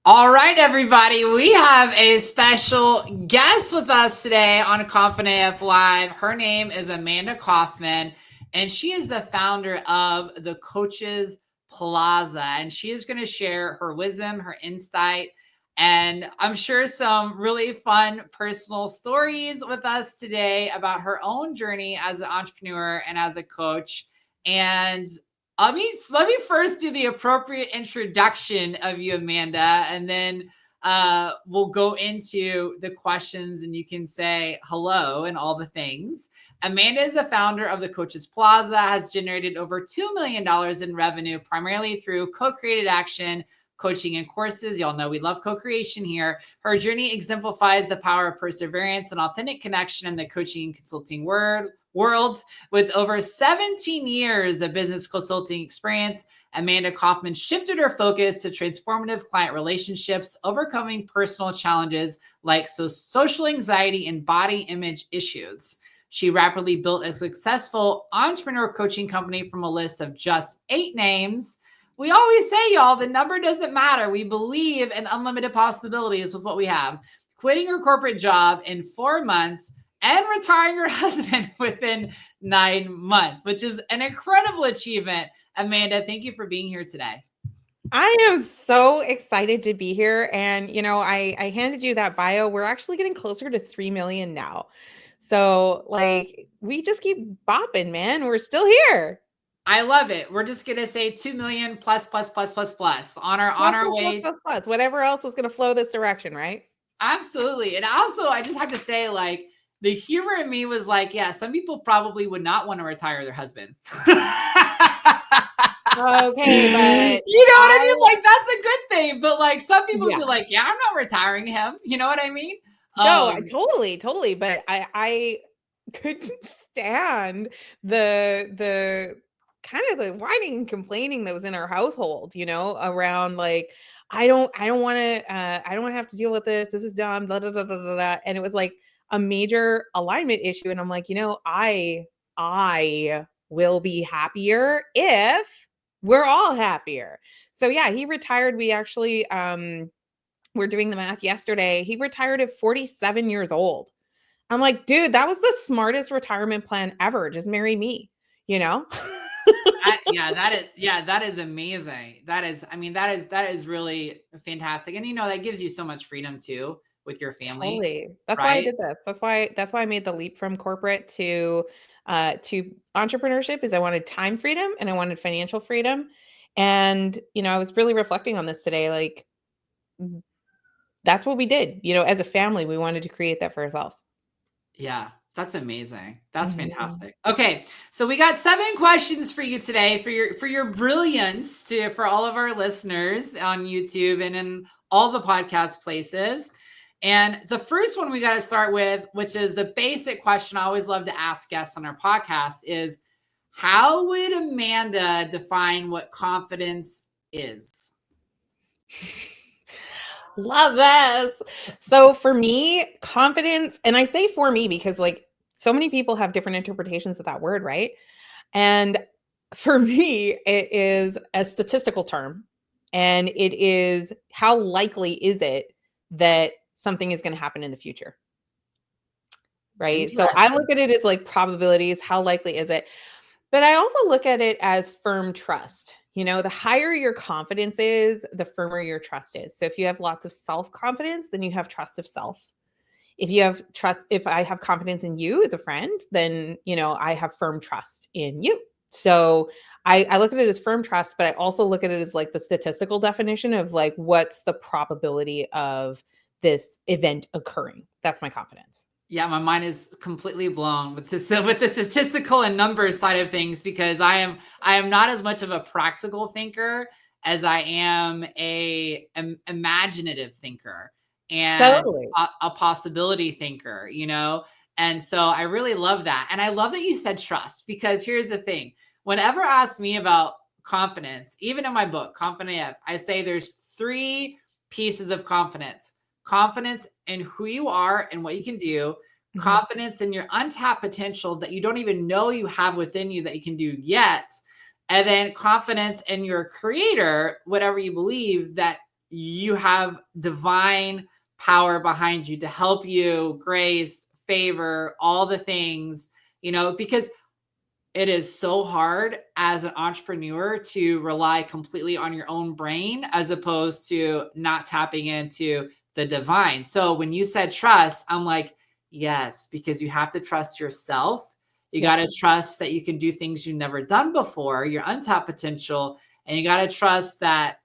All right, everybody. We have a special guest with us today on Confident AF Live. Her name is Amanda Kaufman, and she is the founder of the Coaches Plaza. And she is going to share her wisdom, her insight, and I'm sure some really fun personal stories with us today about her own journey as an entrepreneur and as a coach. And let me first do the appropriate introduction of you, Amanda, and then we'll go into the questions and you can say hello and all the things. Amanda is the founder of the Coaches Plaza, has generated over $2 million in revenue, primarily through co-created action, coaching, and courses. Y'all know we love co-creation here. Her journey exemplifies the power of perseverance and authentic connection in the coaching and consulting world. With over 17 years of business consulting experience, Amanda Kaufman shifted her focus to transformative client relationships, overcoming personal challenges like social anxiety and body image issues. She rapidly built a successful entrepreneur coaching company from a list of just 8 names. We always say, y'all, the number doesn't matter. We believe in unlimited possibilities with what we have. Quitting her corporate job in 4 months and retiring her husband within 9 months, which is an incredible achievement. Amanda, thank you for being here today. I am so excited to be here. And, I handed you that bio. We're actually getting closer to 3 million now. So we just keep bopping, man. We're still here. I love it. We're just going to say 2 million plus on our way. Plus. Whatever else is going to flow this direction, right? Absolutely. And also, I just have to say, the humor in me was yeah, some people probably would not want to retire their husband. Okay, but you know what I mean? That's a good thing. But some people would be yeah, I'm not retiring him. You know what I mean? No, totally. But I couldn't stand the kind of the whining and complaining that was in our household, around I don't want to have to deal with this. This is dumb, blah, blah, blah, blah, blah. And it was a major alignment issue. And I'm like, I will be happier if we're all happier. So yeah, he retired. We actually, we're doing the math yesterday. He retired at 47 years old. I'm like, dude, that was the smartest retirement plan ever. Just marry me, that is amazing. That is really fantastic. And that gives you so much freedom too with your family. Totally. That's why I did this. That's why I made the leap from corporate to entrepreneurship. Is I wanted time freedom and I wanted financial freedom. And I was really reflecting on this today. That's what we did. As a family, we wanted to create that for ourselves. Yeah. That's amazing. That's fantastic. Okay. So we got 7 questions for you today for your brilliance for all of our listeners on YouTube and in all the podcast places. And the first one we got to start with, which is the basic question I always love to ask guests on our podcast, is how would Amanda define what confidence is? Love this. So for me, confidence, and I say for me because so many people have different interpretations of that word, right? And for me, it is a statistical term. And it is how likely is it that something is going to happen in the future? Right? So I look at it as probabilities. How likely is it? But I also look at it as firm trust. The higher your confidence is, the firmer your trust is. So if you have lots of self-confidence, then you have trust of self. If I have confidence in you as a friend, then, I have firm trust in you. So I look at it as firm trust, but I also look at it as the statistical definition of what's the probability of this event occurring. That's my confidence. Yeah, my mind is completely blown with the statistical and numbers side of things because I am not as much of a practical thinker as I am an imaginative thinker and totally. a possibility thinker, And so I really love that. And I love that you said trust because here's the thing. Whenever asked me about confidence, even in my book, Confident AF, I say there's 3 pieces of confidence. Confidence in who you are and what you can do, confidence in your untapped potential that you don't even know you have within you that you can do yet, and then confidence in your creator, whatever you believe that you have divine power behind you to help you, grace, favor, all the things, because it is so hard as an entrepreneur to rely completely on your own brain as opposed to not tapping into the divine. So when you said trust, I'm like, yes, because you have to trust yourself. You Yeah. got to trust that you can do things you've never done before, your untapped potential, and you got to trust that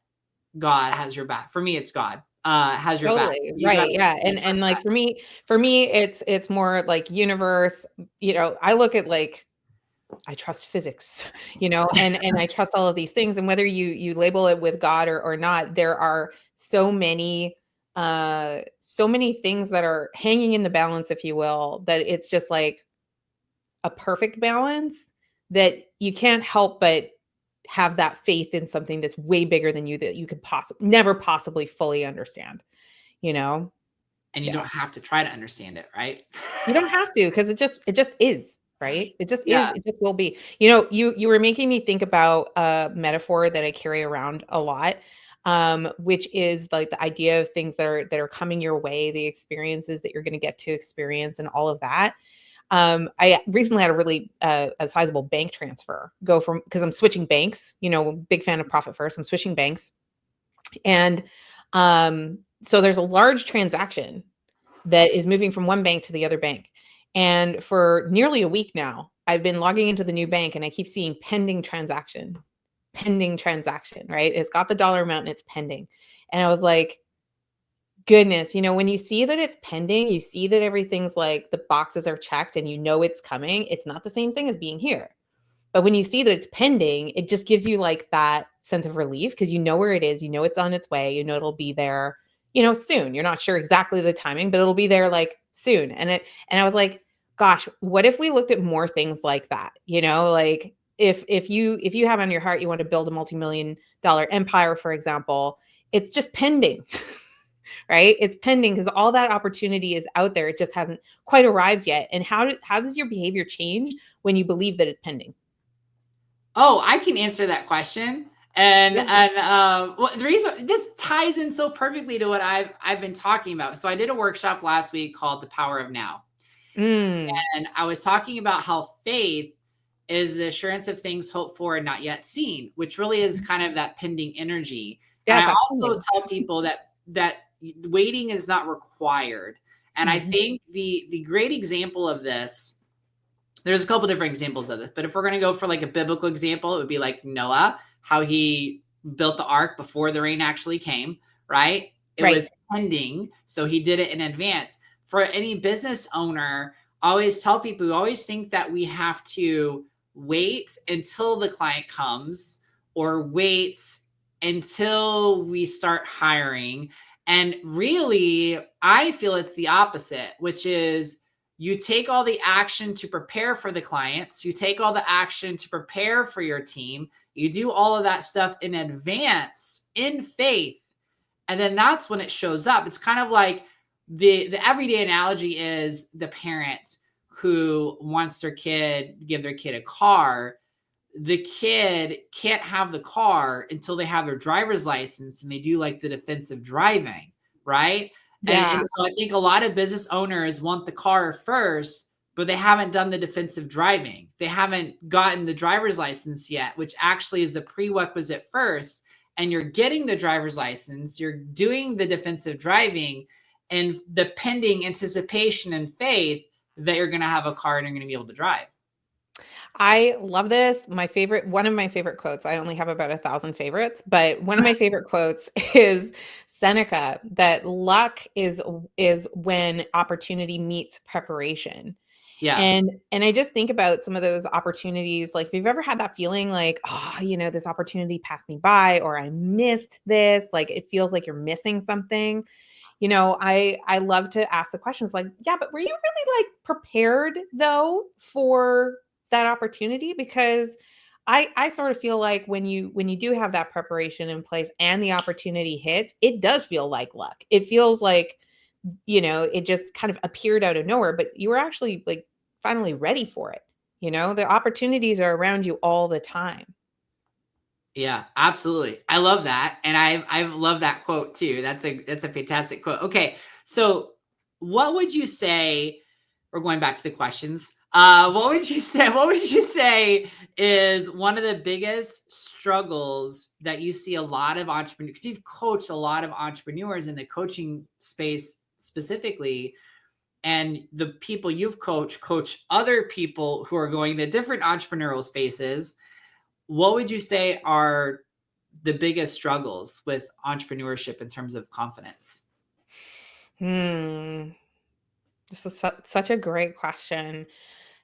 God has your back. For me, it's God has your back. Totally. You got Right. to Yeah. And trust like for me, it's more like universe, I look at like I trust physics, and I trust all of these things. And whether you label it with God or not, there are so many things that are hanging in the balance, if you will, that it's just like a perfect balance that you can't help but have that faith in something that's way bigger than you that you could never possibly fully understand, you know? and you Yeah. don't have to try to understand it, right? You don't have to because it just is, right? It just is, Yeah. it just will be. You were making me think about a metaphor that I carry around a lot, which is like the idea of things that are coming your way, the experiences that you're going to get to experience and all of that. I recently had a really a sizable bank transfer go from because I'm switching banks, big fan of profit first. I'm switching banks. And so there's a large transaction that is moving from one bank to the other bank. And for nearly a week now, I've been logging into the new bank and I keep seeing pending transaction, right? It's got the dollar amount and it's pending. And I was like, goodness, when you see that it's pending, you see that everything's like the boxes are checked and it's coming. It's not the same thing as being here. But when you see that it's pending, it just gives you like that sense of relief because you know where it is, it's on its way, it'll be there, soon. You're not sure exactly the timing, but it'll be there like soon. And I was like, gosh, what if we looked at more things like that? Like if you have on your heart you want to build a multi-million dollar empire, for example, it's just pending. Right? It's pending because all that opportunity is out there. It just hasn't quite arrived yet. And how does your behavior change when you believe that it's pending? Oh, I can answer that question. And Yeah. well, the reason this ties in so perfectly to what I've been talking about. So I did a workshop last week called The Power of Now. Mm. And I was talking about how faith is the assurance of things hoped for and not yet seen, which really is kind of that pending energy. And Yeah, I that also pending. tell people that waiting is not required. And I Mhm. think the great example of this, there's a couple different examples of this, but if we're going to go for like a biblical example, it would be like Noah, how he built the ark before the rain actually came, right? It Right. was pending, so he did it in advance. For any business owner, I always tell people, we always think that we have to wait until the client comes or wait until we start hiring. And really, I feel it's the opposite, which is you take all the action to prepare for the clients, you take all the action to prepare for your team, you do all of that stuff in advance in faith, and then that's when it shows up. It's kind of like the everyday analogy is the parent who wants their kid give their kid a car. The kid can't have the car until they have their driver's license and they do like the defensive driving, right? And Yeah. so I think a lot of business owners want the car first, but they haven't done the defensive driving. They haven't gotten the driver's license yet, which actually is the prerequisite first. And you're getting the driver's license, you're doing the defensive driving, and the pending anticipation and faith that you're going to have a car and you're going to be able to drive. I love this. One of my favorite quotes, I only have about 1,000 favorites, but one of my favorite quotes is Seneca, that luck is when opportunity meets preparation. Yeah. And I just think about some of those opportunities, like if you've ever had that feeling like, oh, this opportunity passed me by or I missed this, like it feels like you're missing something. I love to ask the questions like, yeah, but were you really like prepared though for that opportunity? Because I sort of feel like when you do have that preparation in place and the opportunity hits, it does feel like luck. It feels like, it just kind of appeared out of nowhere, but you were actually like finally ready for it. The opportunities are around you all the time. Yeah, absolutely. I love that, and I love that quote too. That's a fantastic quote. Okay, so what would you say? We're going back to the questions. What would you say? What would you say is one of the biggest struggles that you see a lot of entrepreneurs? Because you've coached a lot of entrepreneurs in the coaching space specifically, and the people you've coach other people who are going to different entrepreneurial spaces. What would you say are the biggest struggles with entrepreneurship in terms of confidence? Hmm. This is such a great question.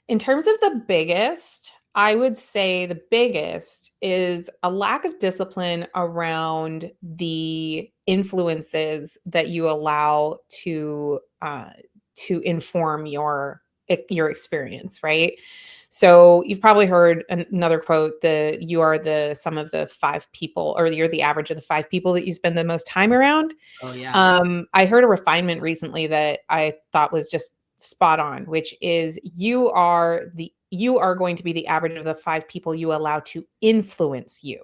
In terms of the biggest, I would say the biggest is a lack of discipline around the influences that you allow to inform your experience, right? So you've probably heard another quote: "The you are the sum of the five people, or you're the average of the five people that you spend the most time around." Oh yeah. I heard a refinement recently that I thought was just spot on, which is you are going to be the average of the five people you allow to influence you.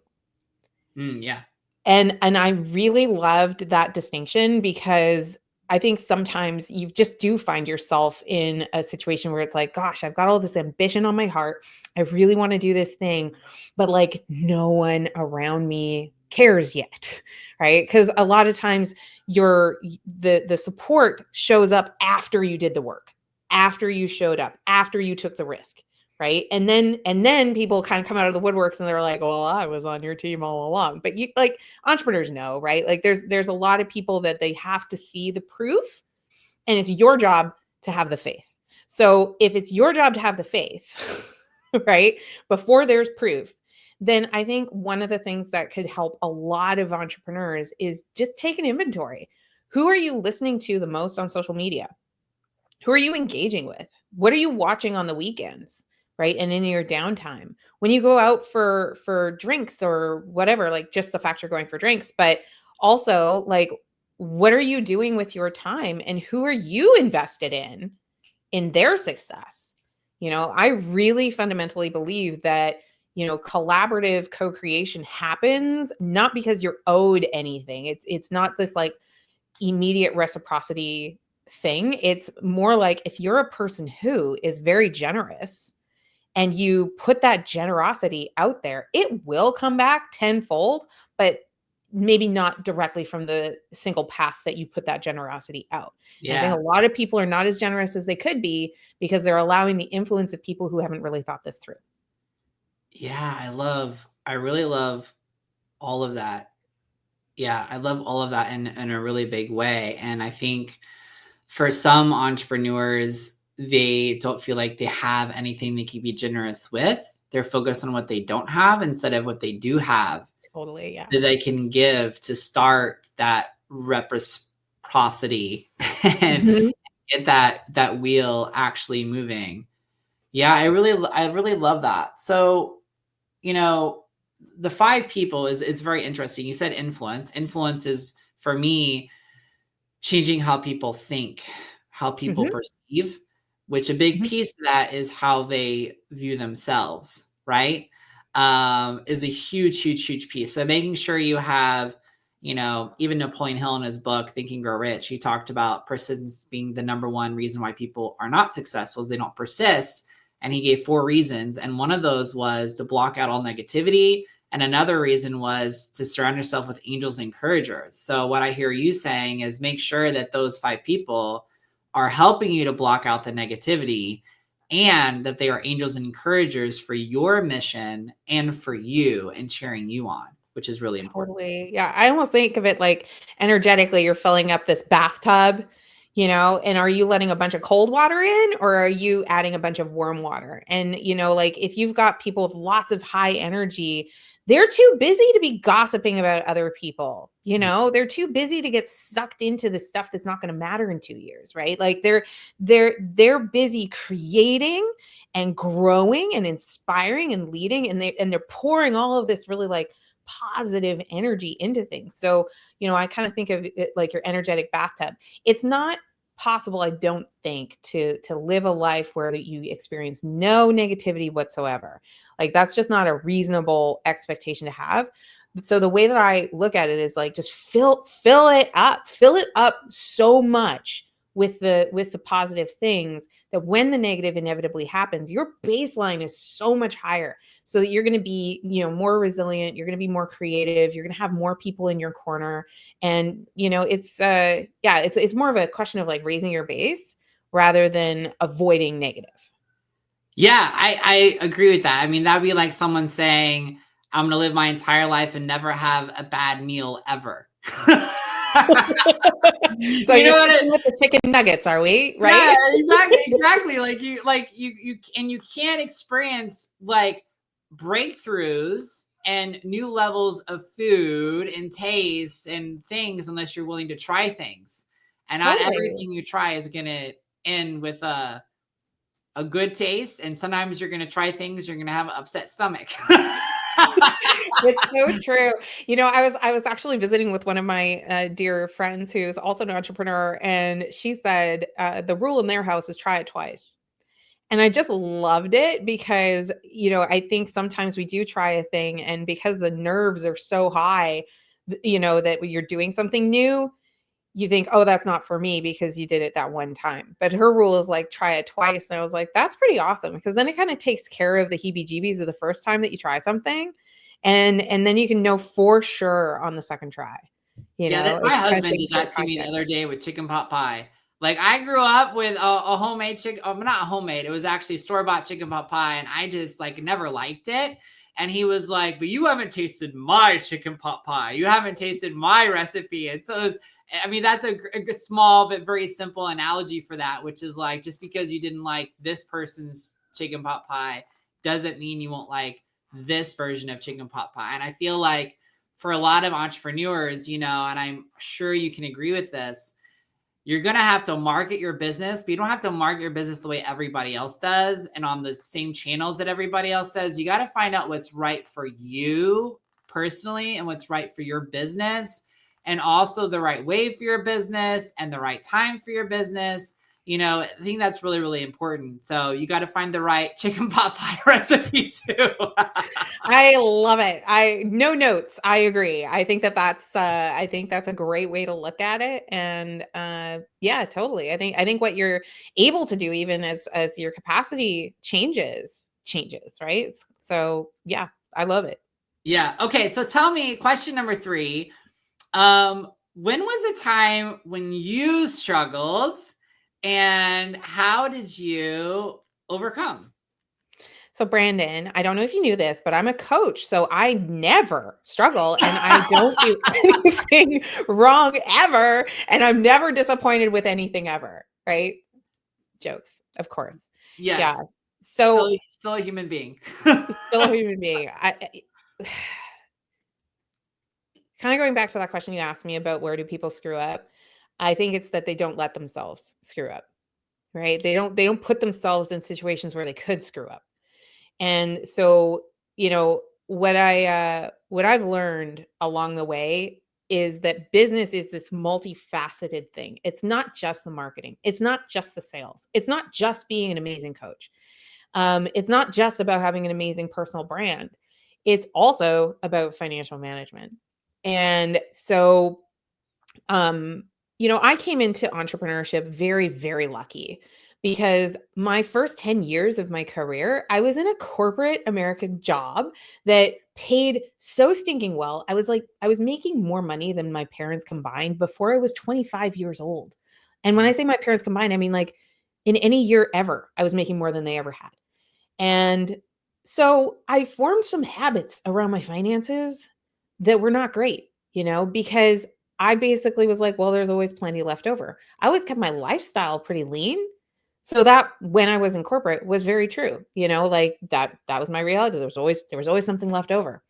Yeah. And I really loved that distinction because I think sometimes you just do find yourself in a situation where it's like, gosh, I've got all this ambition on my heart. I really want to do this thing, but like no one around me cares yet. Right? Because a lot of times the support shows up after you did the work, after you showed up, after you took the risk. Right. And then people kind of come out of the woodworks and they're like, well, I was on your team all along. But you like entrepreneurs know, right? Like there's a lot of people that they have to see the proof, and it's your job to have the faith. So if it's your job to have the faith, right, before there's proof, then I think one of the things that could help a lot of entrepreneurs is just take an inventory. Who are you listening to the most on social media? Who are you engaging with? What are you watching on the weekends, right? And in your downtime. When you go out for drinks or whatever, like just the fact you're going for drinks, but also like what are you doing with your time and who are you invested in their success? I really fundamentally believe that collaborative co-creation happens not because you're owed anything. It's not this like immediate reciprocity thing. It's more like if you're a person who is very generous and you put that generosity out there, it will come back tenfold, but maybe not directly from the single path that you put that generosity out. And I think Yeah. a lot of people are not as generous as they could be because they're allowing the influence of people who haven't really thought this through. Yeah. I really love all of that. Yeah. I love all of that in a really big way. And I think for some entrepreneurs, they don't feel like they have anything they can be generous with. They're focused on what they don't have instead of what they do have Totally. Yeah. that they can give to start that reciprocity and Mhm. get that wheel actually moving. Yeah, I really love that. So, you know, the five people is very interesting. You said influence. Influence is for me changing how people think, how people Mhm. perceive, which a big Mhm. piece of that is how they view themselves, right? Is a huge, huge, huge piece. So making sure you have, even Napoleon Hill in his book, Think and Grow Rich, he talked about persistence being the number one reason why people are not successful is they don't persist. And he gave four reasons. And one of those was to block out all negativity. And another reason was to surround yourself with angels and encouragers. So what I hear you saying is make sure that those five people are helping you to block out the negativity and that they are angels and encouragers for your mission and for you and cheering you on, which is really important. Totally. Yeah. I almost think of it like energetically, you're filling up this bathtub, and are you letting a bunch of cold water in or are you adding a bunch of warm water? And, like if you've got people with lots of high energy, they're too busy to be gossiping about other people. They're too busy to get sucked into the stuff that's not going to matter in 2 years, right? Like they're busy creating and growing and inspiring and leading, and they're pouring all of this really like positive energy into things. So, I kind of think of it like your energetic bathtub. It's not possible, I don't think, to live a life where you experience no negativity whatsoever. Like that's just not a reasonable expectation to have. So the way that I look at it is like just fill it up, fill it up so much with the positive things that when the negative inevitably happens, your baseline is so much higher, so that you're going to be, more resilient, you're going to be more creative, you're going to have more people in your corner. And it's more of a question of like raising your base rather than avoiding negative. Yeah, I agree with that. I mean, that'd be like someone saying, I'm gonna live my entire life and never have a bad meal ever. So You you're know what sticking with the chicken nuggets, are we? Yeah, Right? exactly. You can't experience like breakthroughs and new levels of food and taste and things unless you're willing to try things. And not Totally. everything you try is gonna end with a good taste. And sometimes you're gonna try things, you're gonna have an upset stomach. It's so true. I was actually visiting with one of my dear friends who's also an entrepreneur, and she said the rule in their house is try it twice. And I just loved it because, I think sometimes we do try a thing, and because the nerves are so high, that when you're doing something new, you think, oh, that's not for me because you did it that one time. But her rule is like, try it twice. And I was like, that's pretty awesome, because then it kind of takes care of the heebie jeebies of the first time that you try something. And then you can know for sure on the second try, Yeah, it my just kind of husband takes did care of that to me the confidence. other day with chicken pot pie. Like I grew up with a homemade chicken, not homemade. It was actually store-bought chicken pot pie, and I just like never liked it. And he was like, "But you haven't tasted my chicken pot pie. You haven't tasted my recipe." And so, I mean, that's a small but very simple analogy for that, which is like just because you didn't like this person's chicken pot pie doesn't mean you won't like this version of chicken pot pie. And I feel like for a lot of entrepreneurs, and I'm sure you can agree with this, you're going to have to market your business, but you don't have to market your business the way everybody else does and on the same channels that everybody else does. You got to find out what's right for you personally and what's right for your business, and also the right way for your business and the right time for your business. I think that's really, really important. So you got to find the right chicken pot pie recipe too. I love it. No notes. I agree. I think that's a great way to look at it. And yeah, totally. I think what you're able to do, even as your capacity changes, right? So yeah, I love it. Yeah. Okay. So tell me, question number 3. When was a time when you struggled and how did you overcome? So Brandon, I don't know if you knew this, but I'm a coach, so I never struggle and I don't do anything wrong ever, and I'm never disappointed with anything ever, right? Jokes, of course. Yeah. Yes. So Still a human being. still a human being. Kind of going back to that question you asked me about where do people screw up? I think it's that they don't let themselves screw up, right? They don't put themselves in situations where they could screw up. And so, what I've learned along the way is that business is this multifaceted thing. It's not just the marketing. It's not just the sales. It's not just being an amazing coach. It's not just about having an amazing personal brand. It's also about financial management. And so, I came into entrepreneurship very, very lucky, because my first 10 years of my career, I was in a corporate American job that paid so stinking well. I was making more money than my parents combined before I was 25 years old. And when I say my parents combined, I mean like in any year ever, I was making more than they ever had. And so I formed some habits around my finances that were not great, because I basically was like, well, there's always plenty left over. I always kept my lifestyle pretty lean. So that when I was in corporate was very true, like that was my reality. There was always something left over.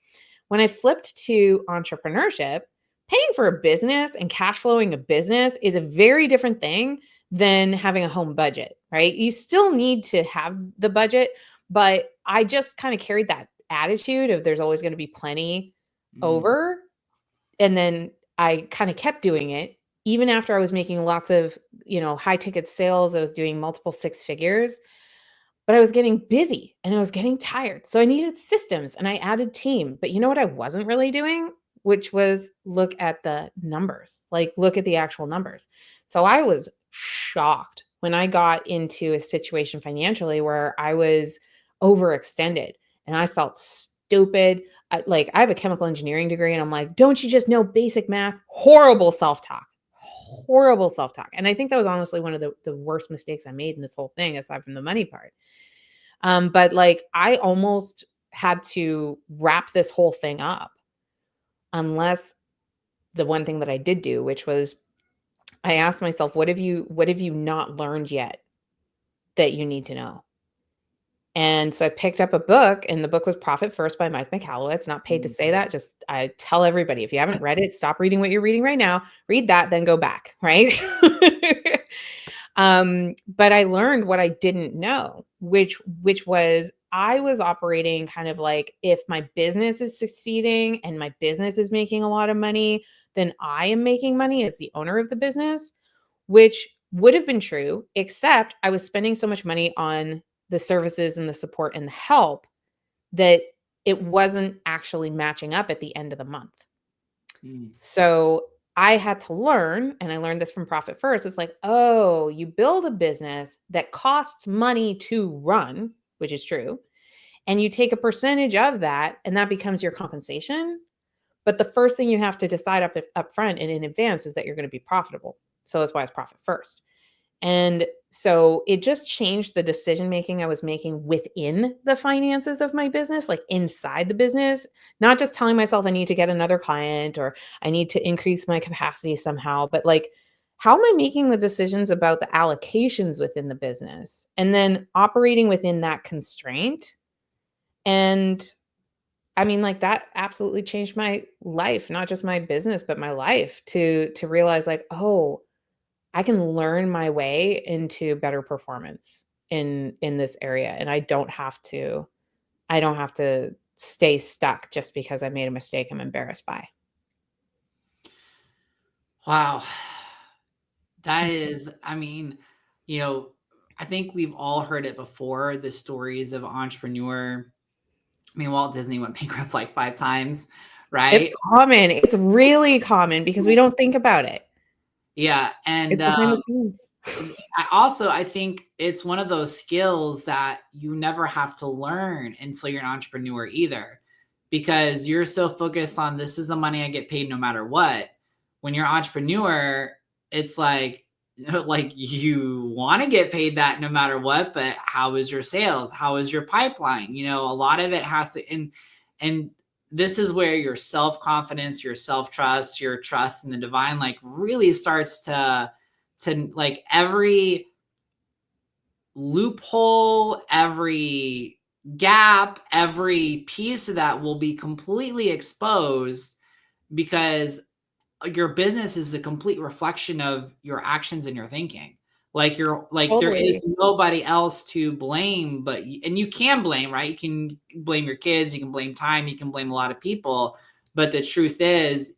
When I flipped to entrepreneurship, paying for a business and cash flowing a business is a very different thing than having a home budget, right? You still need to have the budget, but I just kind of carried that attitude of there's always going to be plenty Mm. over. And then I kind of kept doing it even after I was making lots of high ticket sales. I was doing multiple six figures, but I was getting busy and I was getting tired. So I needed systems and I added team. But you know what I wasn't really doing? Which was look at the numbers, like look at the actual numbers. So I was shocked when I got into a situation financially where I was overextended and I felt stupid. I have a chemical engineering degree and I'm like, don't you just know basic math? Horrible self talk. Horrible self talk. And I think that was honestly one of the worst mistakes I made in this whole thing, aside from the money part. But like I almost had to wrap this whole thing up unless the one thing that I did do, which was I asked myself, what have you not learned yet that you need to know? And so I picked up a book, and the book was Profit First by Mike Michalowicz. Not paid to say that. Just I tell everybody, if you haven't read it, stop reading what you're reading right now. Read that, then go back, right? But I learned what I didn't know, which was I was operating kind of like if my business is succeeding and my business is making a lot of money, then I am making money as the owner of the business, which would have been true, except I was spending so much money on the services and the support and the help that it wasn't actually matching up at the end of the month. So I had to learn, and I learned this from Profit First. It's like, oh, you build a business that costs money to run, which is true, and you take a percentage of that, and that becomes your compensation. But the first thing you have to decide up front and in advance is that you're going to be profitable. So that's why it's Profit First. And so it just changed the decision making I was making within the finances of my business, like inside the business, not just telling myself I need to get another client or I need to increase my capacity somehow, but like, how am I making the decisions about the allocations within the business and then operating within that constraint? And I mean, like that absolutely changed my life, not just my business, but my life to realize like, oh, I can learn my way into better performance in this area, and I don't have to stay stuck just because I made a mistake I'm embarrassed by. Wow. That is, I mean, you know, I think we've all heard it before, the stories of entrepreneur. I mean, Walt Disney went bankrupt like 5 times, It's right? common. It's really common because we don't think about it. Yeah, and, It's behind the scenes. I think it's one of those skills that you never have to learn until you're an entrepreneur either, because you're so focused on, "This is the money I get paid no matter what." When you're an entrepreneur, it's like, like, you wanna get paid that no matter what, but how is your sales? How is your pipeline? A lot of it has to, and this is where your self-confidence, your self-trust, your trust in the divine, like, really starts to like every loophole, every gap, every piece of that will be completely exposed, because your business is the complete reflection of your actions and your thinking. Like there Totally. is nobody else to blame, and you can blame, right? You can blame your kids, you can blame time, you can blame a lot of people, but the truth is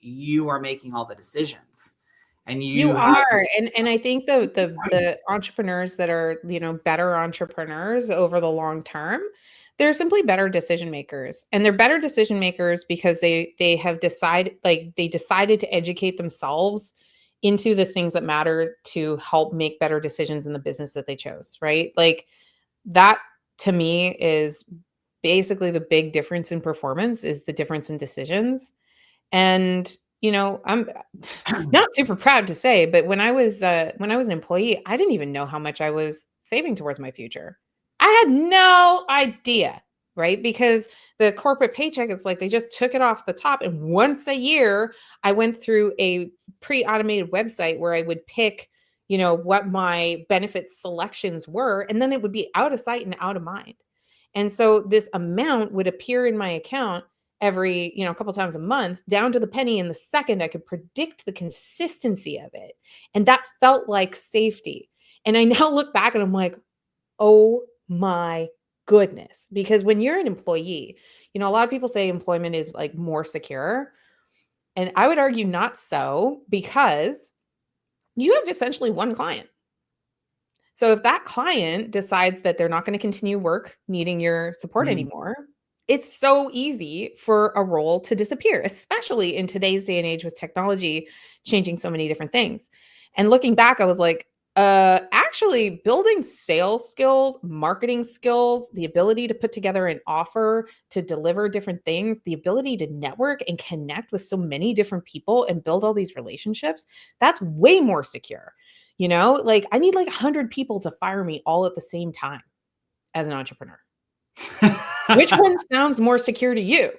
you are making all the decisions, and You you have. are, and I think the entrepreneurs that are, better entrepreneurs over the long term, they're simply better decision makers. And they're better decision makers because they decided to educate themselves into the things that matter to help make better decisions in the business that they chose, right? Like that to me is basically the big difference in performance is the difference in decisions. And, I'm not super proud to say, but when I was an employee, I didn't even know how much I was saving towards my future. I had no idea, right? Because the corporate paycheck, it's like they just took it off the top. And once a year, I went through a pre-automated website where I would pick, what my benefits selections were, and then it would be out of sight and out of mind. And so this amount would appear in my account every, a couple times a month, down to the penny in the second. I could predict the consistency of it. And that felt like safety. And I now look back and I'm like, oh my goodness. Because when you're an employee, a lot of people say employment is like more secure. And I would argue not so, because you have essentially one client. So if that client decides that they're not going to continue work needing your support Mm. anymore, it's so easy for a role to disappear, especially in today's day and age with technology changing so many different things. And looking back, I was like, actually building sales skills, marketing skills, the ability to put together an offer, to deliver different things, the ability to network and connect with so many different people and build all these relationships, that's way more secure. Like I need like 100 people to fire me all at the same time as an entrepreneur. Which one sounds more secure to you?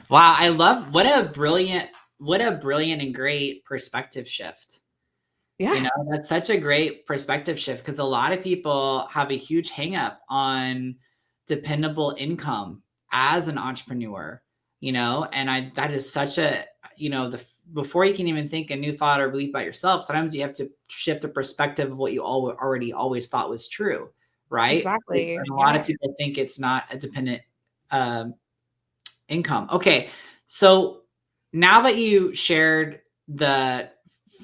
Wow, I love what a brilliant and great perspective shift. Yeah, That's such a great perspective shift because a lot of people have a huge hang up on dependable income as an entrepreneur, and that is such a, before you can even think a new thought or belief about yourself, sometimes you have to shift the perspective of what you already always thought was true, right? exactly. And a lot of Yeah. people think it's not a dependent um, income. Okay. So now that you shared the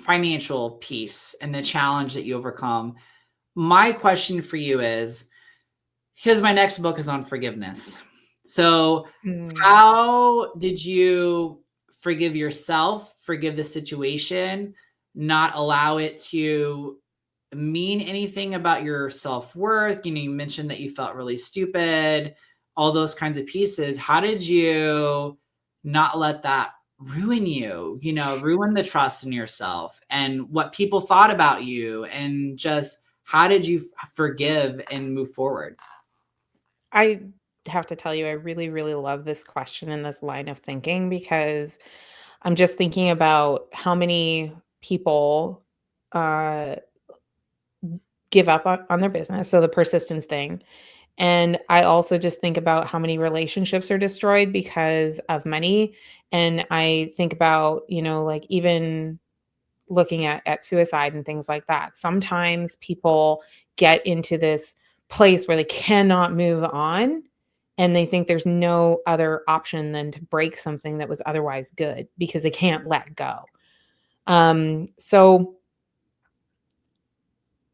financial piece and the challenge that you overcome, my question for you is, here's my next book is on forgiveness. So Mm. how did you forgive yourself, forgive the situation, not allow it to mean anything about your self-worth? You mentioned that you felt really stupid, all those kinds of pieces. How did you not let that ruin you, ruin the trust in yourself and what people thought about you? And just how did you forgive and move forward? I have to tell you, I really, really love this question and this line of thinking because I'm just thinking about how many people uh, give up on their business. So the persistence thing. And I also just think about how many relationships are destroyed because of money. And I think about, like even looking at suicide and things like that. Sometimes people get into this place where they cannot move on and they think there's no other option than to break something that was otherwise good because they can't let go. So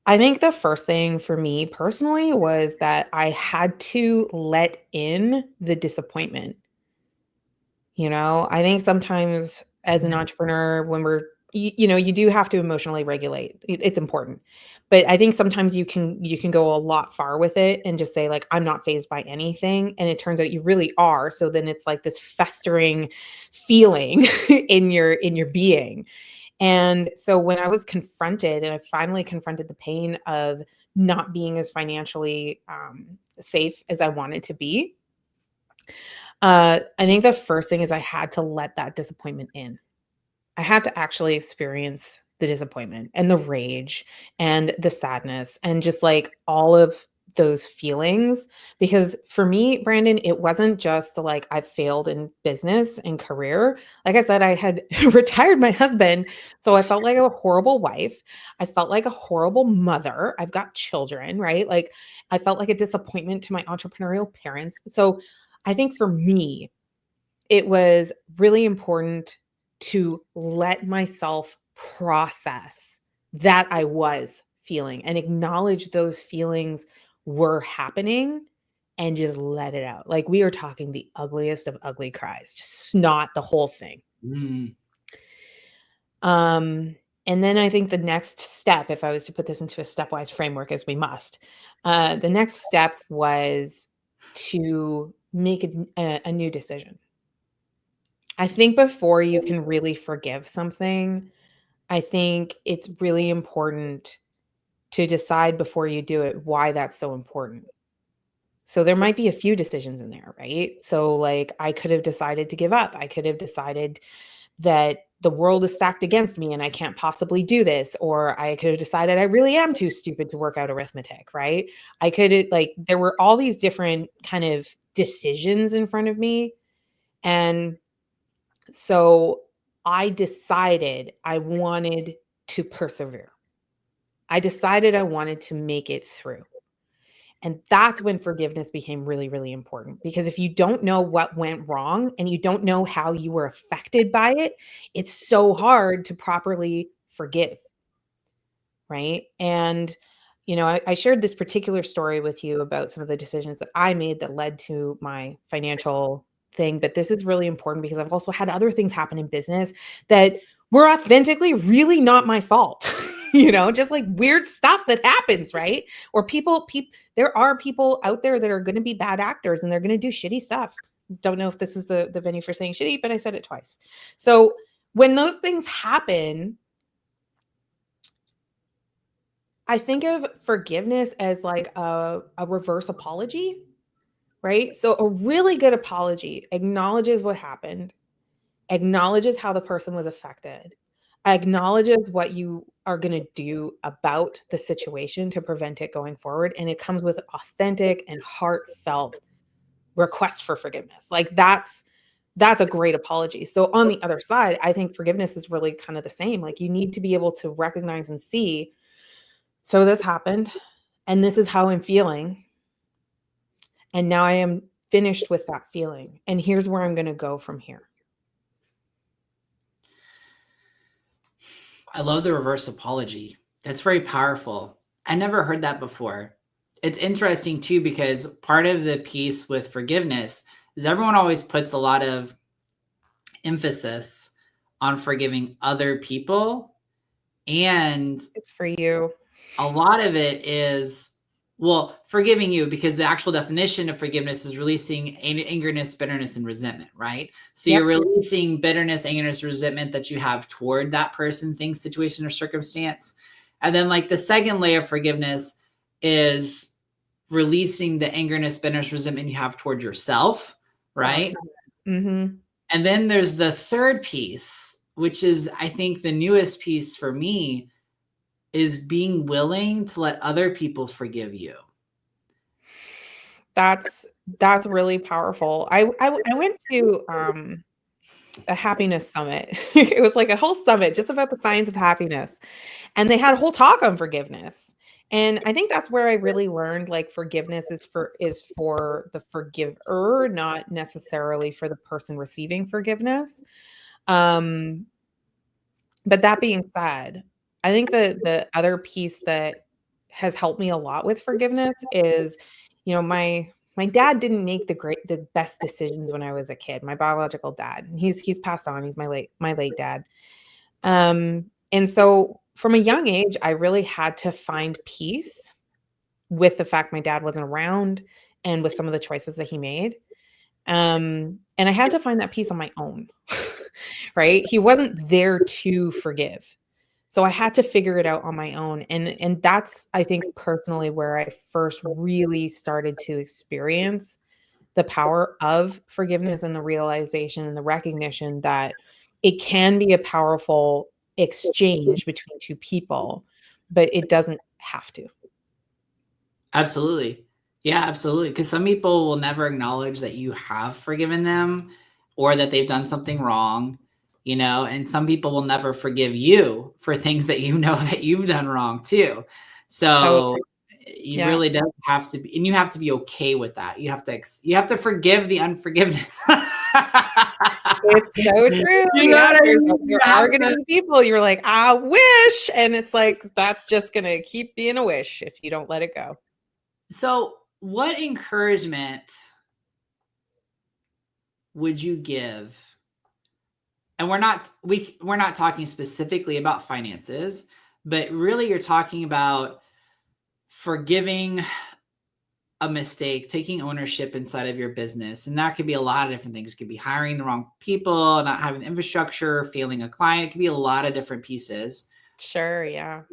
I think the first thing for me personally was that I had to let in the disappointment. I think sometimes as an entrepreneur, when you do have to emotionally regulate. It's important. But I think sometimes you can go a lot far with it and just say like I'm not phased by anything and it turns out you really are. So then it's like this festering feeling in your being. And so when I was confronted and I finally confronted the pain of not being as financially safe as I wanted to be, I think the first thing is I had to let that disappointment in. I had to actually experience the disappointment and the rage and the sadness and just like all of those feelings. Because for me, Brandon, it wasn't just like I failed in business and career. Like I said, I had retired my husband. So I felt like a horrible wife. I felt like a horrible mother. I've got children, right? Like I felt like a disappointment to my entrepreneurial parents. So I think for me, it was really important to let myself process that I was feeling and acknowledge those feelings were happening and just let it out. Like we are talking the ugliest of ugly cries, just snot the whole thing. Mm. Um, and then I think the next step, if I was to put this into a stepwise framework, as we must, the next step was to make a new decision. I think before you can really forgive something, I think it's really important to decide before you do it why that's so important. So there might be a few decisions in there, right? So like I could have decided to give up. I could have decided that the world is stacked against me and I can't possibly do this, or I could have decided I really am too stupid to work out arithmetic, right? I could like there were all these different kind of decisions in front of me, and so I decided I wanted to persevere. I decided I wanted to make it through. And that's when forgiveness became really, really important. Because if you don't know what went wrong and you don't know how you were affected by it, it's so hard to properly forgive. right? And, I shared this particular story with you about some of the decisions that I made that led to my financial thing. But this is really important because I've also had other things happen in business that were authentically really not my fault. Just like weird stuff that happens, right? Or there are people out there that are going to be bad actors and they're going to do shitty stuff. Don't know if this is the venue for saying shitty, but I said it twice. So when those things happen, I think of forgiveness as like a reverse apology, right? So a really good apology acknowledges what happened, acknowledges how the person was affected, acknowledges what you are going to do about the situation to prevent it going forward. And it comes with authentic and heartfelt requests for forgiveness. Like that's a great apology. So on the other side, I think forgiveness is really kind of the same. Like you need to be able to recognize and see, so this happened and this is how I'm feeling. And now I am finished with that feeling. And here's where I'm going to go from here. I love the reverse apology. That's very powerful. I never heard that before. It's interesting too, because part of the piece with forgiveness is everyone always puts a lot of emphasis on forgiving other people. And It's for you. a lot of it is, well, forgiving you, because the actual definition of forgiveness is releasing angerness, bitterness, and resentment, right? So Yep. you're releasing bitterness, angerness, resentment that you have toward that person, thing, situation, or circumstance. And then like the second layer of forgiveness is releasing the angerness, bitterness, resentment you have toward yourself, right? Mm-hmm. And then there's the third piece, which is, I think, the newest piece for me, is being willing to let other people forgive you. That's really powerful. I went to a happiness summit. It was like a whole summit just about the science of happiness. And they had a whole talk on forgiveness. And I think that's where I really learned like forgiveness is for the forgiver, not necessarily for the person receiving forgiveness. Um, but that being said, I think the other piece that has helped me a lot with forgiveness is, my dad didn't make the best decisions when I was a kid. My biological dad. He's passed on. He's my late dad. And so from a young age, I really had to find peace with the fact my dad wasn't around and with some of the choices that he made. And I had to find that peace on my own, right? He wasn't there to forgive. So I had to figure it out on my own. And that's, I think, personally where I first really started to experience the power of forgiveness and the realization and the recognition that it can be a powerful exchange between two people, but it doesn't have to. Absolutely. Yeah, absolutely. Because some people will never acknowledge that you have forgiven them or that they've done something wrong, and some people will never forgive you for things that that you've done wrong too. So Totally. you Yeah. really do have to be, and you have to be okay with that. You have to forgive the unforgiveness. It's so true. You know Yeah, what I mean? You there are have gonna to. be people you're like, "I wish," and it's like, that's just gonna keep being a wish if you don't let it go. So, what encouragement would you give? And we're not talking specifically about finances, but really you're talking about forgiving a mistake, taking ownership inside of your business. And that could be a lot of different things. It could be hiring the wrong people, not having the infrastructure, failing a client. It could be a lot of different pieces. Sure, yeah.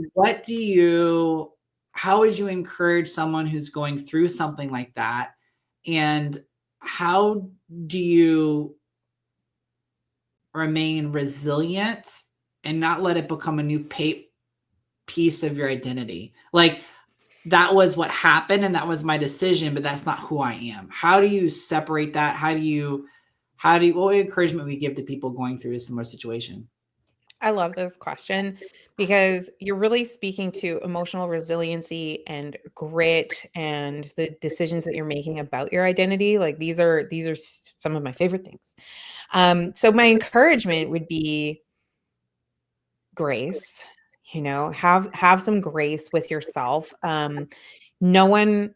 How would you encourage someone who's going through something like that? And how do you remain resilient and not let it become a new piece of your identity? Like, that was what happened and that was my decision, but that's not who I am. How do you separate that? What encouragement we give to people going through a similar situation? I love this question because you're really speaking to emotional resiliency and grit and the decisions that you're making about your identity. Like these are some of my favorite things. So my encouragement would be grace, Have some grace with yourself. No one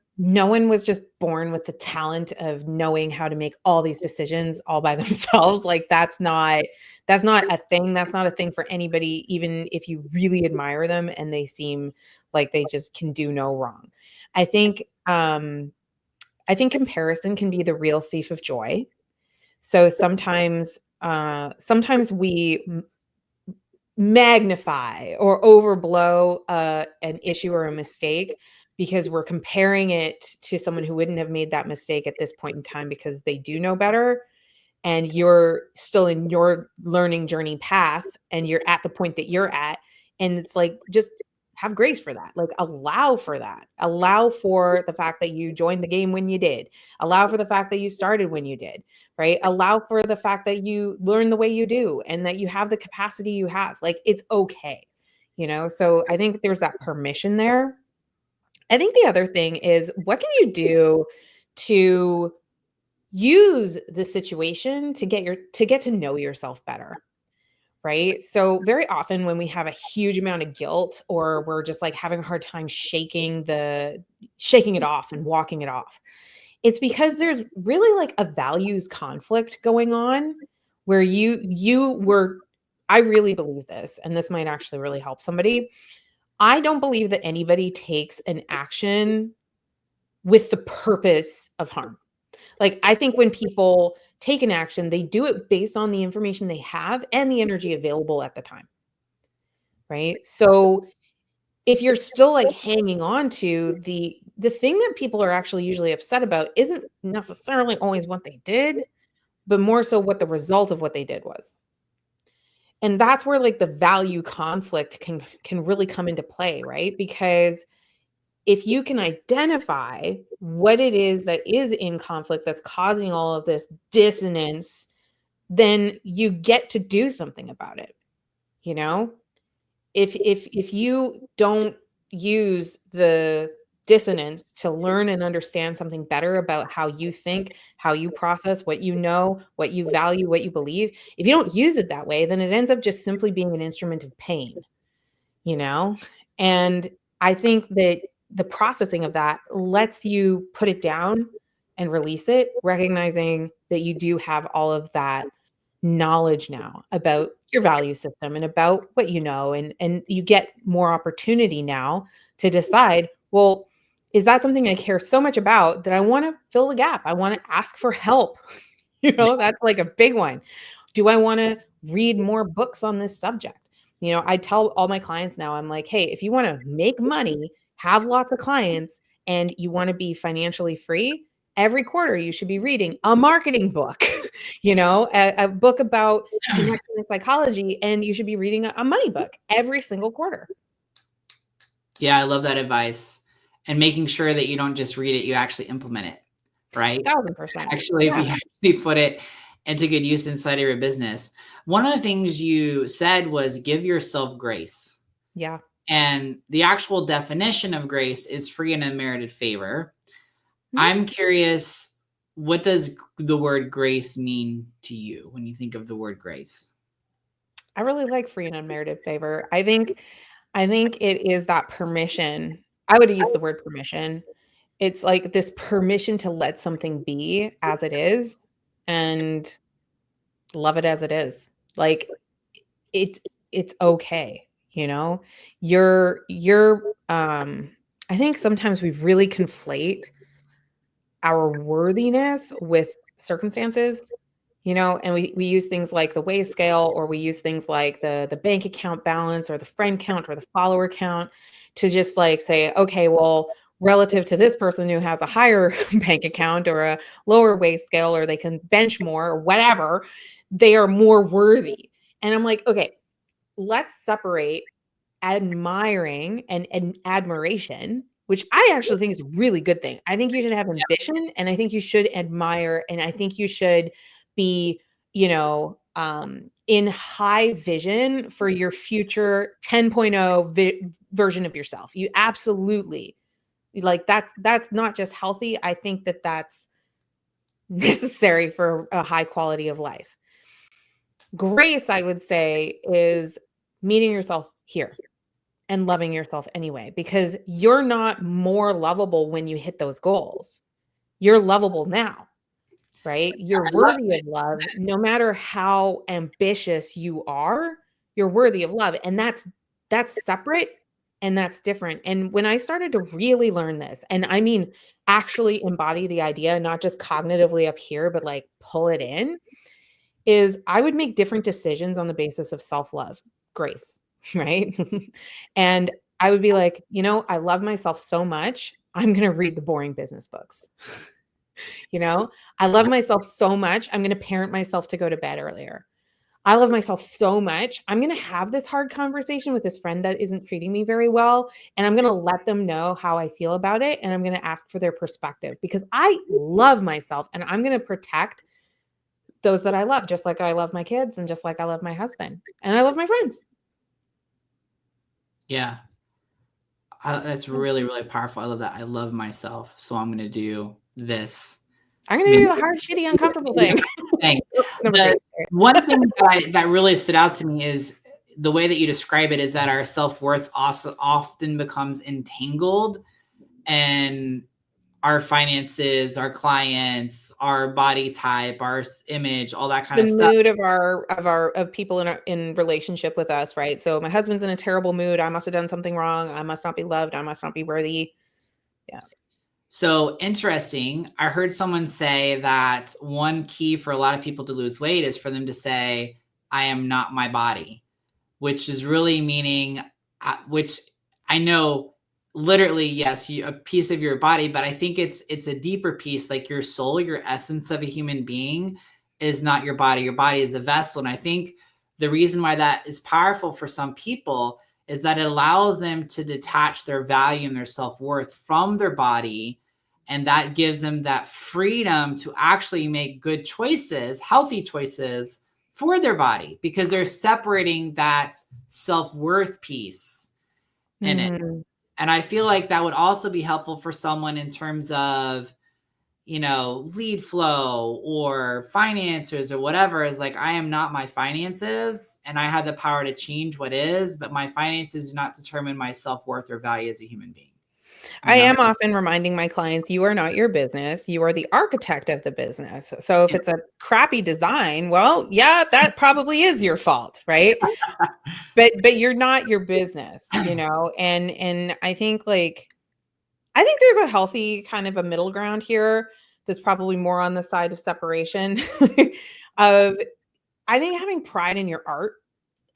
was just born with the talent of knowing how to make all these decisions all by themselves. Like that's not a thing. That's not a thing for anybody, even if you really admire them and they seem like they just can do no wrong. I think I think comparison can be the real thief of joy. So sometimes we magnify or overblow an issue or a mistake because we're comparing it to someone who wouldn't have made that mistake at this point in time because they do know better, and you're still in your learning journey path and you're at the point that you're at, and it's like, just have grace for that. Like, allow for that. Allow for the fact that you joined the game when you did. Allow for the fact that you started when you did, right? Allow for the fact that you learn the way you do and that you have the capacity you have. Like, it's okay. So I think there's that permission there. I think the other thing is, what can you do to use the situation to get to know yourself better, right? So very often when we have a huge amount of guilt, or we're just like having a hard time shaking it off and walking it off, it's because there's really like a values conflict going on, where you were I really believe this, and this might actually really help somebody. I don't believe that anybody takes an action with the purpose of harm. Like, I think when people take an action, they do it based on the information they have and the energy available at the time, right? So if you're still like hanging on to the thing that people are actually usually upset about isn't necessarily always what they did, but more so what the result of what they did was. And that's where like the value conflict can really come into play, right? Because if you can identify what it is that is in conflict that's causing all of this dissonance, then you get to do something about it, you know? If you don't use the dissonance to learn and understand something better about how you think, how you process, what you know, what you value, what you believe, if you don't use it that way, then it ends up just simply being an instrument of pain, you know? And I think that the processing of that lets you put it down and release it, recognizing that you do have all of that knowledge now about your value system and about what you know, and you get more opportunity now to decide, well, is that something I care so much about that I want to fill the gap? I want to ask for help. That's like a big one. Do I want to read more books on this subject? I tell all my clients now, I'm like, hey, if you want to make money, have lots of clients, and you want to be financially free, every quarter you should be reading a marketing book, a book about connection and psychology, and you should be reading a money book every single quarter. Yeah, I love that advice. And making sure that you don't just read it, you actually implement it, right? 1000%. Actually, if you actually put it into good use inside of your business. One of the things you said was give yourself grace. Yeah. And the actual definition of grace is free and unmerited favor. I'm curious, what does the word grace mean to you when you think of the word grace? I really like free and unmerited favor. I think it is that permission. I would use the word permission. It's like this permission to let something be as it is and love it as it is. Like, it it's okay, you know? I think sometimes we really conflate our worthiness with circumstances, and we use things like the weigh scale, or we use things like the bank account balance or the friend count or the follower count to just like say, okay, well, relative to this person who has a higher bank account or a lower weigh scale, or they can bench more or whatever, they are more worthy. And I'm like, okay, let's separate admiring and admiration, which I actually think is a really good thing. I think you should have ambition, and I think you should admire, and I think you should be, in high vision for your future 10.0 version of yourself. You absolutely, like, that's not just healthy. I think that that's necessary for a high quality of life. Grace, I would say, is meeting yourself here. and loving yourself anyway, because you're not more lovable when you hit those goals. You're lovable now, right? You're I love worthy of it. love. No matter how ambitious you are, you're worthy of love. And that's separate and that's different. And when I started to really learn this, and I mean actually embody the idea, not just cognitively up here, but like pull it in, is I would make different decisions on the basis of self-love, grace, right? And I would be like, I love myself so much, I'm going to read the boring business books. I love myself so much, I'm going to parent myself to go to bed earlier. I love myself so much, I'm going to have this hard conversation with this friend that isn't treating me very well, and I'm going to let them know how I feel about it, and I'm going to ask for their perspective because I love myself and I'm going to protect those that I love, just like I love my kids and just like I love my husband and I love my friends. Yeah. That's really, really powerful. I love that. I love myself, so I'm going to do this. I'm I going to mean, do the hard, shitty, uncomfortable thing. thing. Number The three. one thing that really stood out to me is the way that you describe it is that our self-worth also often becomes entangled and our finances, our clients, our body type, our image, all that kind The of stuff. mood of people in relationship with us, right? So my husband's in a terrible mood. I must have done something wrong. I must not be loved. I must not be worthy. Yeah. So interesting. I heard someone say that one key for a lot of people to lose weight is for them to say, I am not my body, which is really meaning, which I know literally, yes, a piece of your body, but I think it's a deeper piece, like your soul, your essence of a human being is not your body. Your body is the vessel. And I think the reason why that is powerful for some people is that it allows them to detach their value and their self-worth from their body. And that gives them that freedom to actually make good choices, healthy choices for their body, because they're separating that self-worth piece in it. Mm-hmm. And I feel like that would also be helpful for someone in terms of, lead flow or finances or whatever, is like, I am not my finances and I have the power to change what is, but my finances do not determine my self-worth or value as a human being. I am often reminding my clients, you are not your business. You are the architect of the business. So if it's a crappy design, well, yeah, that probably is your fault, right? But you're not your business, And I think there's a healthy kind of a middle ground here that's probably more on the side of separation of I think having pride in your art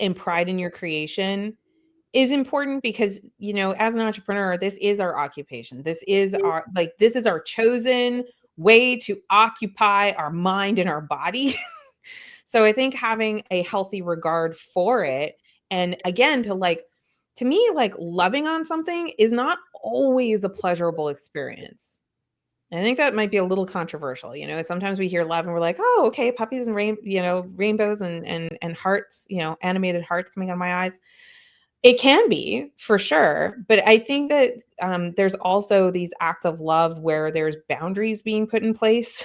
and pride in your creation is important because, as an entrepreneur, this is our occupation. This is our chosen way to occupy our mind and our body. So I think having a healthy regard for it, and again, to me, like loving on something is not always a pleasurable experience. I think that might be a little controversial. Sometimes we hear love and we're like, oh, okay, puppies and rainbows and hearts, animated hearts coming out of my eyes. It can be for sure, but I think that there's also these acts of love where there's boundaries being put in place,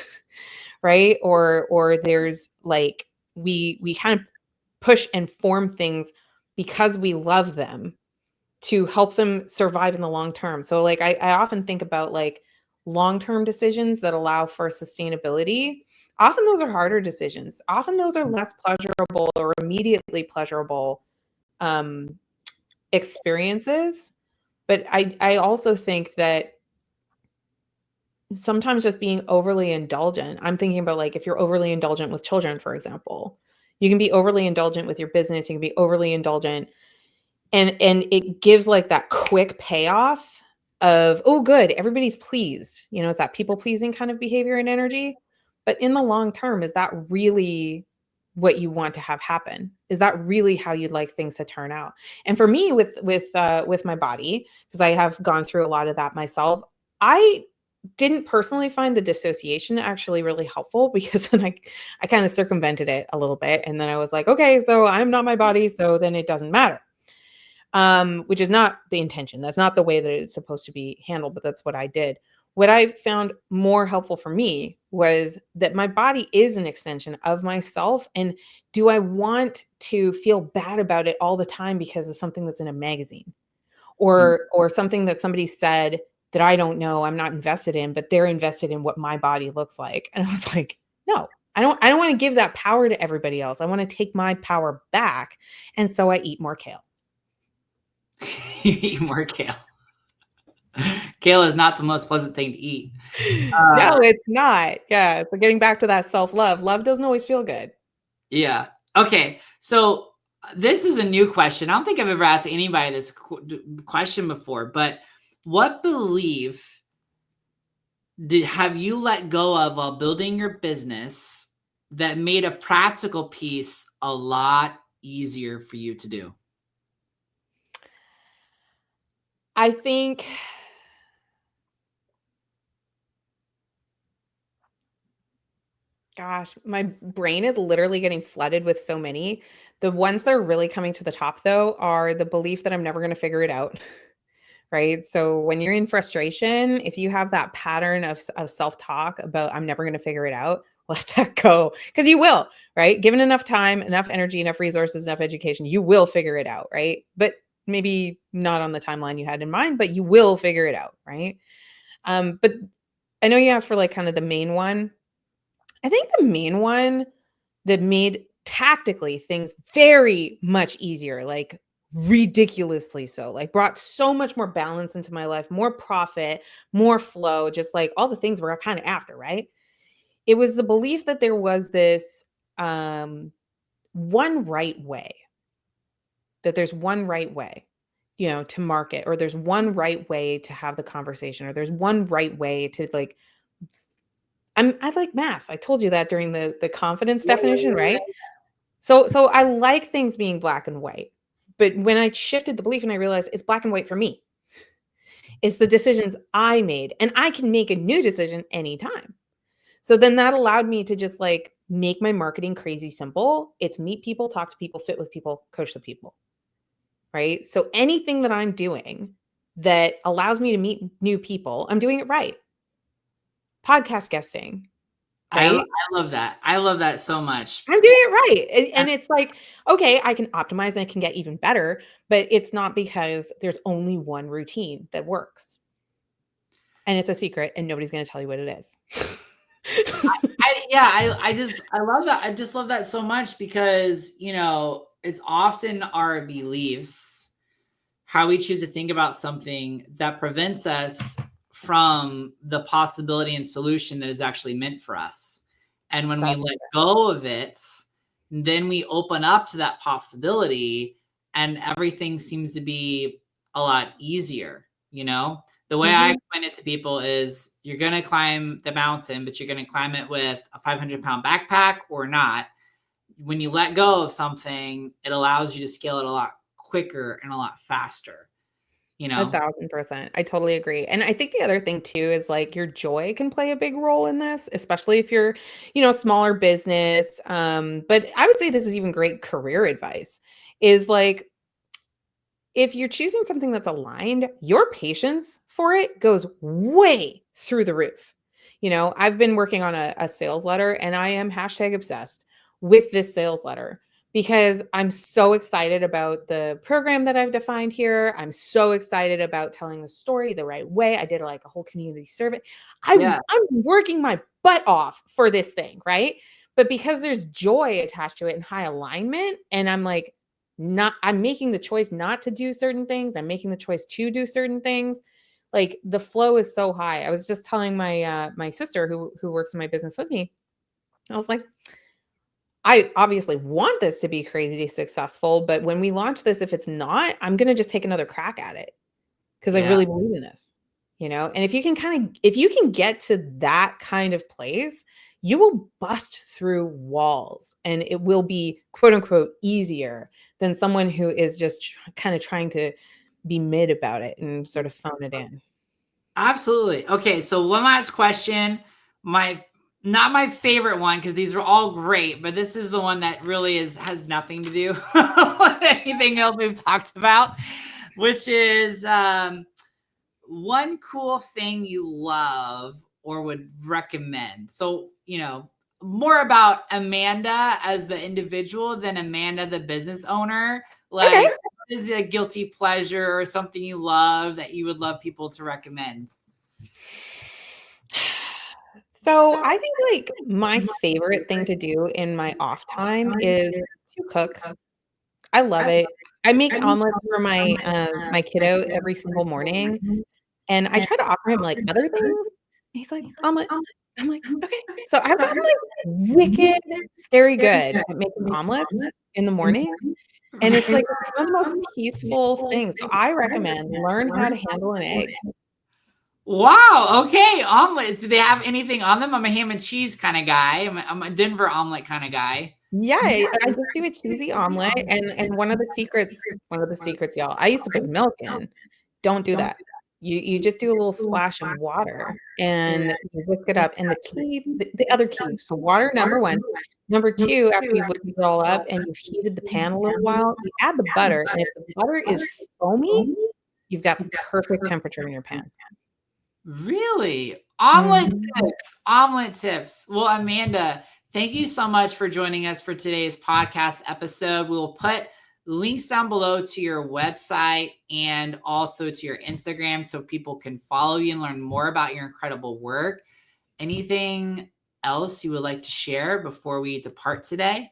right? Or there's like we kind of push and form things because we love them to help them survive in the long term. So like I often think about like long-term decisions that allow for sustainability. Often those are harder decisions. Often those are less pleasurable or immediately pleasurable experiences. But I also think that sometimes just being overly indulgent, I'm thinking about like if you're overly indulgent with children, for example, you can be overly indulgent with your business, you can be overly indulgent and it gives like that quick payoff of, oh, good, everybody's pleased. It's that people pleasing kind of behavior and energy. But in the long term, is that really what you want to have happen? Is that really how you'd like things to turn out? And for me, with my body, because I have gone through a lot of that myself, I didn't personally find the dissociation actually really helpful because then I kind of circumvented it a little bit. And then I was like, okay, so I'm not my body, so then it doesn't matter. Which is not the intention. That's not the way that it's supposed to be handled, but that's what I did. What I found more helpful for me was that my body is an extension of myself. And do I want to feel bad about it all the time because of something that's in a magazine? or something that somebody said that I don't know, I'm not invested in, but they're invested in what my body looks like. And I was like, no, I don't want to give that power to everybody else. I want to take my power back. And so I eat more kale. You eat more kale. Kale is not the most pleasant thing to eat. No, it's not. Yeah. So getting back to that self-love, love doesn't always feel good. Yeah. Okay. So this is a new question. I don't think I've ever asked anybody this question before, but what belief have you let go of while building your business that made a practical piece a lot easier for you to do? I think gosh, my brain is literally getting flooded with so many. The ones that are really coming to the top though are the belief that I'm never going to figure it out. Right? So when you're in frustration, if you have that pattern of self-talk about I'm never going to figure it out, let that go because you will, right? Given enough time, enough energy, enough resources, enough education, you will figure it out, right? But maybe not on the timeline you had in mind, but you will figure it out, right? But I know you asked for like kind of the main one. I think the main one that made tactically things very much easier, like ridiculously so, like brought so much more balance into my life, more profit, more flow, just like all the things we're kind of after, right? It was the belief that there was this um, one right way, that there's one right way, to market, or there's one right way to have the conversation, or there's one right way to like I like math. I told you that during the confidence definition, right? So I like things being black and white. But when I shifted the belief and I realized it's black and white for me, it's the decisions I made and I can make a new decision anytime. So then that allowed me to just like make my marketing crazy simple. It's meet people, talk to people, fit with people, coach the people. Right? So anything that I'm doing that allows me to meet new people, I'm doing it right. Podcast guesting, right? I love that. I love that so much. I'm doing it right. And it's like, okay, I can optimize and it can get even better, but it's not because there's only one routine that works. And it's a secret and nobody's going to tell you what it is. I love that. I just love that so much because, it's often our beliefs, how we choose to think about something that prevents us from the possibility and solution that is actually meant for us. And when we let go of it, then we open up to that possibility and everything seems to be a lot easier, The way I explain it to people is you're going to climb the mountain, but you're going to climb it with a 500-pound backpack or not. When you let go of something, it allows you to scale it a lot quicker and a lot faster. 1,000%. I totally agree. And I think the other thing too is like your joy can play a big role in this, especially if you're, a smaller business. But I would say this is even great career advice is like, if you're choosing something that's aligned, your patience for it goes way through the roof. I've been working on a sales letter and I am #obsessed with this sales letter because I'm so excited about the program that I've defined here. I'm so excited about telling the story the right way. I did like a whole community survey. I'm working my butt off for this thing, right? But because there's joy attached to it and high alignment, and I'm making the choice not to do certain things. I'm making the choice to do certain things. Like the flow is so high. I was just telling my sister who works in my business with me. I was like, I obviously want this to be crazy successful, but when we launch this, if it's not, I'm going to just take another crack at it because I Yeah. really believe in this, And if you can get to that kind of place, you will bust through walls and it will be quote unquote easier than someone who is just kind of trying to be mid about it and sort of phone it in. Absolutely. Okay, so one last question. Not my favorite one because these are all great, but this is the one that really has nothing to do with anything else we've talked about, which is one cool thing you love or would recommend. So, more about Amanda as the individual than Amanda the business owner. Like, Okay. is a guilty pleasure or something you love that you would love people to recommend? So I think like my favorite thing to do in my off time is to cook. I love it. I make omelets for my kiddo every single morning, and I try to offer him like other things. He's like, omelet. I'm like, okay. So I've gotten like wicked, scary good at making omelets in the morning. And it's like one of the most peaceful things. So I recommend learn how to handle an egg. Wow. Okay. Omelets. Do they have anything on them? I'm a ham and cheese kind of guy. I'm a Denver omelet kind of guy. Yeah, I just do a cheesy omelet, and one of the secrets, y'all, I used to put milk in. Don't do that. You just do a little splash of water and you whisk it up. And the other key, so water, number one. Number two, after you've whisked it all up and you've heated the pan a little while, you add the butter. And if the butter is foamy, you've got the perfect temperature in your pan. Really? Omelet tips. Omelet tips. Well, Amanda, thank you so much for joining us for today's podcast episode. We will put links down below to your website and also to your Instagram so people can follow you and learn more about your incredible work. Anything else you would like to share before we depart today?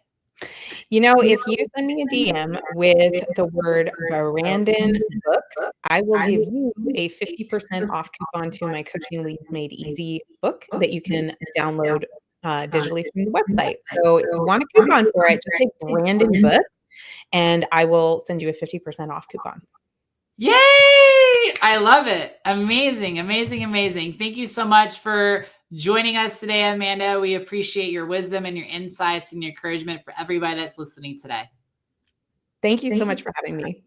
If you send me a DM with the word Brandon book, I will give you a 50% off coupon to my Coaching Leads Made Easy book that you can download digitally from the website. So if you want a coupon for it, just say Brandon book, and I will send you a 50% off coupon. Yay! I love it. Amazing, amazing, amazing. Thank you so much for joining us today, Amanda. We appreciate your wisdom and your insights and your encouragement for everybody that's listening today. Thank you so much for having me.